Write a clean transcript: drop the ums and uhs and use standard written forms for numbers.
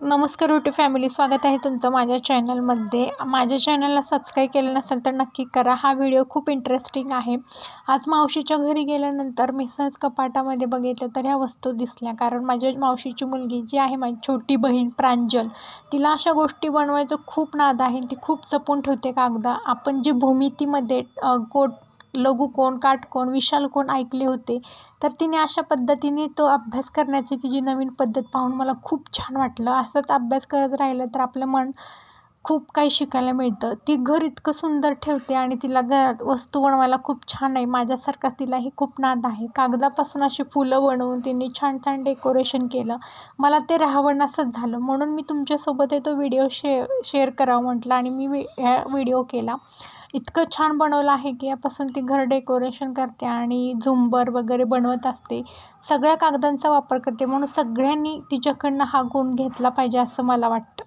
नमस्कार YouTube family, स्वागत आहे तुमचं माझ्या चॅनलमध्ये. माझ्या चॅनलला सबस्क्राईब केलं नसेल तर नक्की करा. हा व्हिडिओ खूप इंटरेस्टिंग आहे. आज मावशीच्या घरी गेल्यानंतर मी सहज कपाटामध्ये बघितलं तर ह्या वस्तू दिसल्या. कारण माझ्या मावशीची मुलगी जी आहे, माझी छोटी बहीण प्रांजल, तिला अशा गोष्टी बनवायचं खूप नाद आहे. ती खूप जपून ठेवते कागदा. आपण जे भूमितीमध्ये लघुकोण, काटकोण, विशालकोण ऐकले होते, तर तिने अशा पद्धतीने तो अभ्यास करण्याची तिची नवीन पद्धत पाहून मला खूप छान वाटलं. असंच अभ्यास करत राहिलं तर आपलं मन खूप काही शिकायला मिळतं. ती घर इतकं सुंदर ठेवते आणि तिला घरात वस्तू बनवायला खूप छान आहे. माझ्यासारखा तिलाही खूप नाद आहे. कागदापासून अशी फुलं बनवून तिने छान छान डेकोरेशन केलं. मला ते राहावं झालं, म्हणून मी तुमच्यासोबत तो व्हिडिओ शेअर करावा म्हटलं आणि मी व्हिडिओ केला. इतकं छान बनवलं आहे की यापासून ती घर डेकोरेशन करते आणि झुंबर वगैरे बनवत असते. सगळ्या कागदांचा वापर करते, म्हणून सगळ्यांनी तिच्याकडनं हा गुण घेतला पाहिजे असं मला वाटतं.